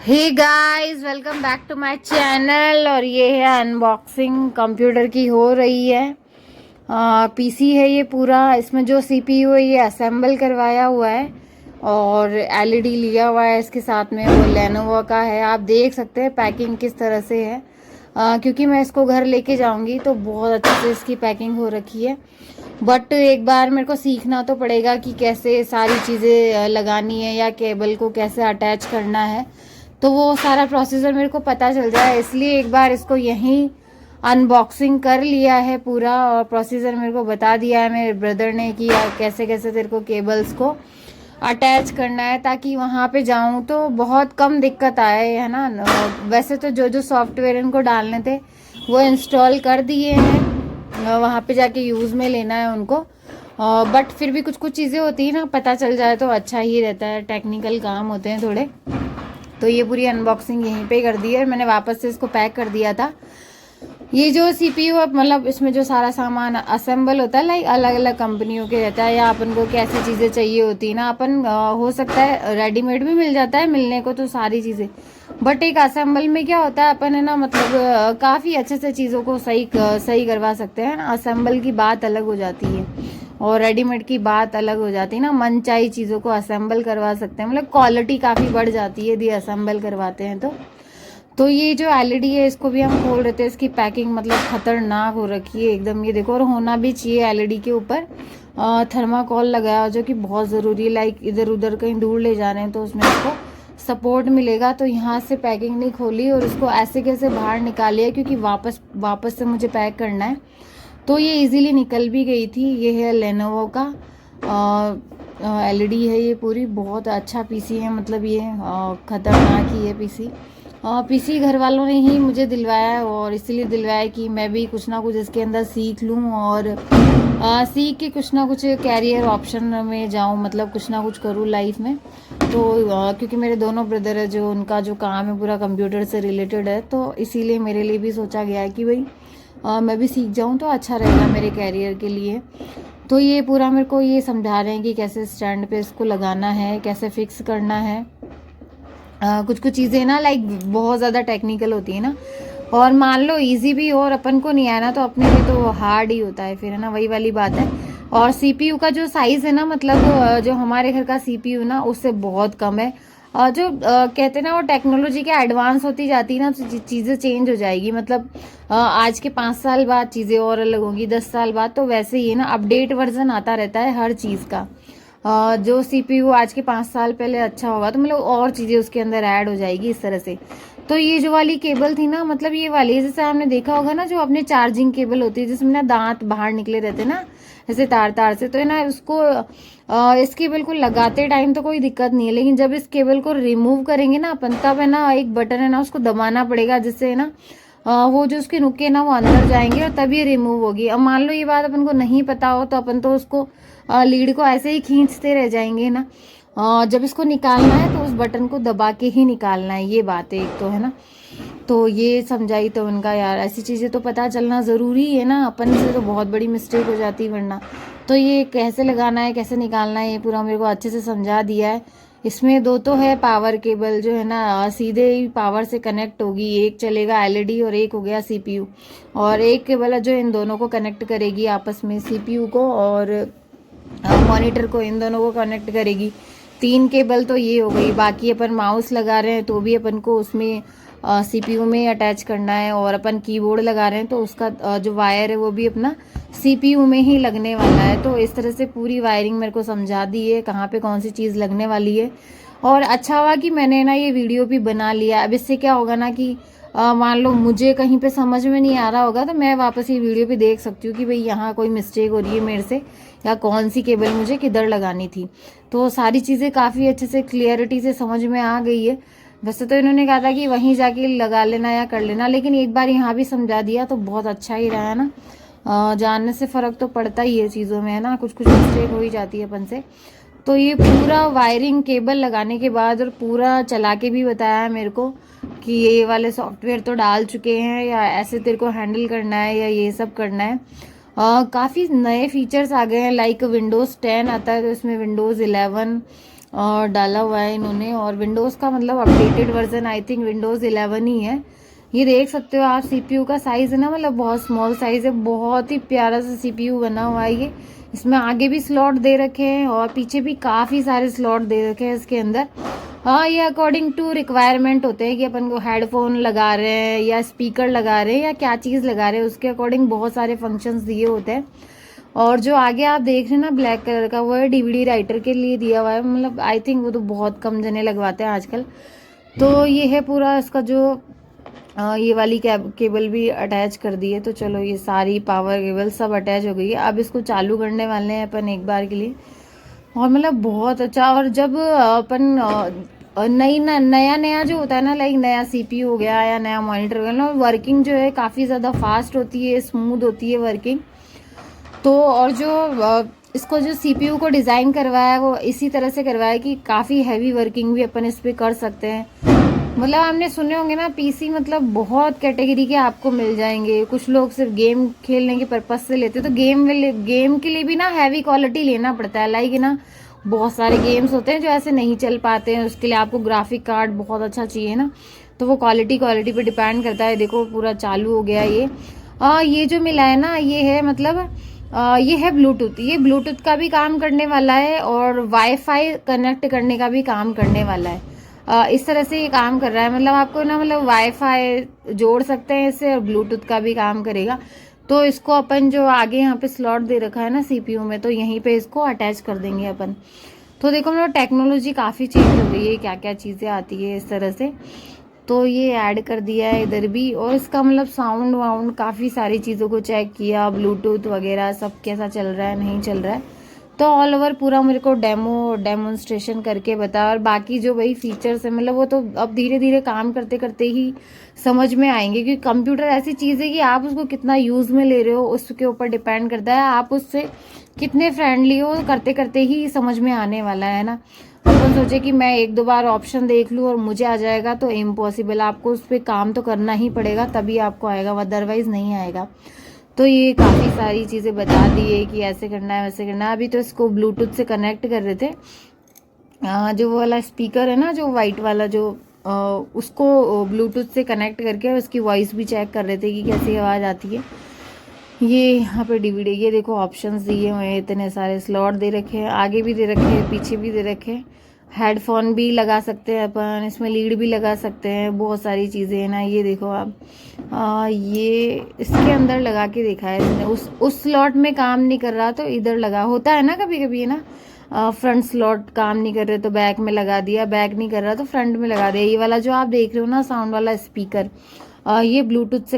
Hey guys, welcome back to my channel. और ये है अनबॉक्सिंग कंप्यूटर की हो रही है। पीसी है ये पूरा। इसमें जो सीपीयू है ये असेंबल करवाया हुआ है और एलईडी लिया हुआ है इसके साथ में। वो लेनोवो का है। आप देख सकते हैं पैकिंग किस तरह से है। क्योंकि मैं इसको घर लेके जाऊंगी तो बहुत अच्छे से इसकी पैकिंग हो रखी है। बट एक बार मेरे को सीखना तो पड़ेगा कि कैसे सारी चीज़ें लगानी है या केबल को कैसे अटैच करना है। तो वो सारा प्रोसीजर मेरे को पता चल जाए, इसलिए एक बार इसको यहीं अनबॉक्सिंग कर लिया है पूरा। और प्रोसीजर मेरे को बता दिया है मेरे ब्रदर ने कि कैसे कैसे तेरे को केबल्स को अटैच करना है, ताकि वहाँ पे जाऊँ तो बहुत कम दिक्कत आए, है ना। वैसे तो जो जो सॉफ्टवेयर इनको डालने थे वो इंस्टॉल कर दिए हैं, वहाँ पे जाके यूज़ में लेना है उनको। बट फिर भी कुछ कुछ चीज़ें होती है ना, पता चल जाए तो अच्छा ही रहता है। टेक्निकल काम होते हैं थोड़े। तो ये पूरी अनबॉक्सिंग यहीं पे कर दी है। मैंने वापस से इसको पैक कर दिया था। ये जो सीपीयू है, मतलब इसमें जो सारा सामान असेंबल होता है, लाइक अलग अलग कंपनियों के रहता है, या अपन को कैसी चीज़ें चाहिए होती है ना, अपन हो सकता है रेडीमेड भी मिल जाता है मिलने को तो सारी चीज़ें। बट एक असेंबल में क्या होता है, अपन है ना, मतलब काफ़ी अच्छे से चीज़ों को सही करवा सकते हैं ना। असेंबल की बात अलग हो जाती है और रेडीमेड की बात अलग हो जाती है ना। मनचाही चीज़ों को असेंबल करवा सकते हैं, मतलब क्वालिटी काफ़ी बढ़ जाती है यदि असेंबल करवाते हैं तो ये जो एलईडी है इसको भी हम खोल रहे थे। इसकी पैकिंग मतलब खतरनाक हो रखी है एकदम, ये देखो। और होना भी चाहिए एलईडी के ऊपर थर्माकोल लगाया, जो कि बहुत ज़रूरी है। लाइक इधर उधर कहीं दूर ले जा रहे हैं तो उसमें इसको सपोर्ट मिलेगा। तो यहाँ से पैकिंग नहीं खोली और इसको ऐसे कैसे बाहर निकालिए, क्योंकि वापस से मुझे पैक करना है। तो ये इजीली निकल भी गई थी। ये है लेनोवो का एलईडी है। ये पूरी बहुत अच्छा पीसी है, मतलब ये खतरनाक ही है पीसी। पीसी घर वालों ने ही मुझे दिलवाया है, और इसीलिए दिलवाया कि मैं भी कुछ ना कुछ इसके अंदर सीख लूँ और सीख के कुछ ना कुछ कैरियर ऑप्शन में जाऊँ, मतलब कुछ ना कुछ करूँ लाइफ में। तो क्योंकि मेरे दोनों ब्रदर है जो उनका जो काम है पूरा कंप्यूटर से रिलेटेड है, तो इसीलिए मेरे लिए भी सोचा गया है कि भाई मैं भी सीख जाऊँ तो अच्छा रहेगा मेरे कैरियर के लिए। तो ये पूरा मेरे को ये समझा रहे हैं कि कैसे स्टैंड पे इसको लगाना है, कैसे फिक्स करना है। कुछ कुछ चीज़ें ना लाइक बहुत ज़्यादा टेक्निकल होती है ना, और मान लो इजी भी हो और अपन को नहीं आया ना तो अपने लिए तो हार्ड ही होता है फिर, है ना। वही वाली बात है। और सीपीयू का जो साइज़ है ना, मतलब जो हमारे घर का सीपीयू ना उससे बहुत कम है। जो कहते हैं ना, वो टेक्नोलॉजी के एडवांस होती जाती है ना तो चीज़ें चेंज हो जाएगी। मतलब आज के 5 साल बाद चीज़ें और अलग होंगी, 10 साल बाद। तो वैसे ही है ना, अपडेट वर्जन आता रहता है हर चीज़ का। जो सीपीयू आज के 5 साल पहले अच्छा होगा तो मतलब और चीज़ें उसके अंदर ऐड हो जाएगी इस तरह से। तो ये जो वाली केबल थी ना, मतलब ये वाली जैसे आपने देखा होगा ना, जो अपने चार्जिंग केबल होती है जिसमें ना दांत बाहर निकले रहते ना ऐसे तार तार से, तो है ना उसको इस केबल को लगाते टाइम तो कोई दिक्कत नहीं है, लेकिन जब इस केबल को रिमूव करेंगे ना अपन, तब है ना एक बटन है ना उसको दबाना पड़ेगा, जिससे है ना वो जो उसके नुक्के ना वो अंदर जाएंगे और तभी रिमूव होगी। अब मान लो ये बात अपन को नहीं पता हो तो अपन तो उसको लीड को ऐसे ही खींचते रह जाएंगे ना। जब इसको निकालना है तो उस बटन को दबा के ही निकालना है, ये बात है एक तो, है ना। तो ये समझाई तो उनका, यार ऐसी चीज़ें तो पता चलना ज़रूरी है ना, अपन से तो बहुत बड़ी मिस्टेक हो जाती वरना। तो ये कैसे लगाना है कैसे निकालना है ये पूरा मेरे को अच्छे से समझा दिया है। इसमें दो तो है पावर केबल, जो है ना सीधे ही पावर से कनेक्ट होगी। एक चलेगा एलईडी और एक हो गया सीपीयू। और एक केबल है जो इन दोनों को कनेक्ट करेगी आपस में, सीपीयू को और मॉनिटर को, इन दोनों को कनेक्ट करेगी। 3 केबल तो ये हो गई। बाकी अपन माउस लगा रहे हैं तो भी अपन को उसमें सीपीयू में अटैच करना है, और अपन कीबोर्ड लगा रहे हैं तो उसका जो वायर है वो भी अपना सीपीयू में ही लगने वाला है। तो इस तरह से पूरी वायरिंग मेरे को समझा दी है कहाँ पे कौन सी चीज़ लगने वाली है। और अच्छा हुआ कि मैंने ना ये वीडियो भी बना लिया। अब इससे क्या होगा ना कि मान लो मुझे कहीं पे समझ में नहीं आ रहा होगा तो मैं वापस ये वीडियो भी देख सकती हूँ कि भाई यहाँ कोई मिस्टेक हो रही है मेरे से, या कौन सी केबल मुझे किधर लगानी थी। तो सारी चीज़ें काफ़ी अच्छे से क्लियरिटी से समझ में आ गई है। वैसे तो इन्होंने कहा था कि वहीं जाके लगा लेना या कर लेना, लेकिन एक बार यहाँ भी समझा दिया तो बहुत अच्छा ही रहा, है ना। जानने से फ़र्क तो पड़ता ही है चीज़ों में, है ना। कुछ कुछ मिस्टेक हो ही जाती है अपन से। तो ये पूरा वायरिंग केबल लगाने के बाद और पूरा चला के भी बताया है मेरे को कि ये वाले सॉफ्टवेयर तो डाल चुके हैं, या ऐसे तेरे को हैंडल करना है, या ये सब करना है। काफ़ी नए फीचर्स आ गए हैं, लाइक विंडोज़ 10 आता है तो इसमें विंडोज़ 11 डाला हुआ है इन्होंने। और विंडोज़ का मतलब updated version I think Windows 11 ही है। ये देख सकते हो आप सीपीयू का साइज़ है ना, मतलब बहुत स्मॉल साइज़ है, बहुत ही प्यारा सा सीपीयू बना हुआ है ये। इसमें आगे भी स्लॉट दे रखे हैं और पीछे भी काफ़ी सारे स्लॉट दे रखे हैं इसके अंदर। हाँ, ये अकॉर्डिंग टू रिक्वायरमेंट होते हैं कि अपन को हेडफोन लगा रहे हैं या स्पीकर लगा रहे हैं या क्या चीज़ लगा रहे हैं, उसके अकॉर्डिंग बहुत सारे फंक्शंस दिए होते हैं। और जो आगे आप देख रहे हैं ना ब्लैक कलर का, वो है डीवीडी राइटर के लिए दिया हुआ है। मतलब आई थिंक वो तो बहुत कम जने लगवाते हैं आजकल। तो ये है पूरा इसका जो ये वाली केबल भी अटैच कर दी है। तो चलो ये सारी पावर केबल सब अटैच हो गई है। अब इसको चालू करने वाले हैं अपन एक बार के लिए। और मतलब बहुत अच्छा। और जब अपन नया नया जो होता है ना, लाइक नया सीपीयू हो गया या नया मॉनिटर हो गया ना, वर्किंग जो है काफ़ी ज़्यादा फास्ट होती है, स्मूथ होती है वर्किंग। तो और जो इसको जो सीपीयू को डिज़ाइन करवाया है वो इसी तरह से करवाया कि काफ़ी हैवी वर्किंग भी अपन इस पर कर सकते हैं। मतलब आपने सुने होंगे ना पीसी मतलब बहुत कैटेगरी के आपको मिल जाएंगे। कुछ लोग सिर्फ गेम खेलने के पर्पज से लेते हैं, तो गेम के लिए भी ना हैवी क्वालिटी लेना पड़ता है। लाइक ना बहुत सारे गेम्स होते हैं जो ऐसे नहीं चल पाते हैं, उसके लिए आपको ग्राफिक कार्ड बहुत अच्छा चाहिए ना, तो वो क्वालिटी पे डिपेंड करता है। देखो पूरा चालू हो गया ये। ये जो मिला है ना ये है मतलब ये है ब्लूटूथ। ये ब्लूटूथ का भी काम करने वाला है और वाईफाई कनेक्ट करने का भी काम करने वाला है। इस तरह से ये काम कर रहा है। मतलब आपको ना मतलब वाईफाई जोड़ सकते हैं इससे और ब्लूटूथ का भी काम करेगा। तो इसको अपन जो आगे यहाँ पे स्लॉट दे रखा है ना सीपीयू में, तो यहीं पे इसको अटैच कर देंगे अपन। तो देखो मतलब टेक्नोलॉजी काफ़ी चेंज हो गई है, क्या क्या चीज़ें आती है इस तरह से। तो ये ऐड कर दिया है इधर भी। और इसका मतलब साउंड वाउंड काफ़ी सारी चीज़ों को चेक किया, ब्लूटूथ वगैरह सब कैसा चल रहा है नहीं चल रहा है। तो ऑल ओवर पूरा मेरे को डेमोन्स्ट्रेशन करके बता। और बाकी जो वही फीचर्स है मतलब वो तो अब धीरे धीरे काम करते करते ही समझ में आएंगे, क्योंकि कंप्यूटर ऐसी चीज़ है कि आप उसको कितना यूज़ में ले रहे हो उसके ऊपर डिपेंड करता है, आप उससे कितने फ्रेंडली हो, करते करते ही समझ में आने वाला है ना। अपन सोचे कि मैं एक दो बार ऑप्शन देख लूँ और मुझे आ जाएगा तो इम्पॉसिबल, आपको उस पर काम तो करना ही पड़ेगा तभी आपको आएगा, अदरवाइज नहीं आएगा। तो ये काफ़ी सारी चीज़ें बता दी है कि ऐसे करना है वैसे करना है। अभी तो इसको ब्लूटूथ से कनेक्ट कर रहे थे। जो वो वाला स्पीकर है ना जो वाइट वाला जो उसको ब्लूटूथ से कनेक्ट करके उसकी वॉइस भी चेक कर रहे थे कि कैसी आवाज़ आती है। ये यहाँ पे डीवीडी, ये देखो ऑप्शंस दिए हुए हैं, इतने सारे स्लॉट दे रखे हैं, आगे भी दे रखे हैं पीछे भी दे रखे हैं। हेडफोन भी लगा सकते हैं अपन, इसमें लीड भी लगा सकते हैं, बहुत सारी चीज़ें हैं ना। ये देखो आप ये इसके अंदर लगा के देखा है इसने। उस स्लॉट में काम नहीं कर रहा तो इधर लगा होता है ना कभी कभी, है ना। फ्रंट स्लॉट काम नहीं कर रहे तो बैक में लगा दिया, बैक नहीं कर रहा तो फ्रंट में लगा दिया। ये वाला जो आप देख रहे हो ना साउंड वाला स्पीकर, ये ब्लूटूथ से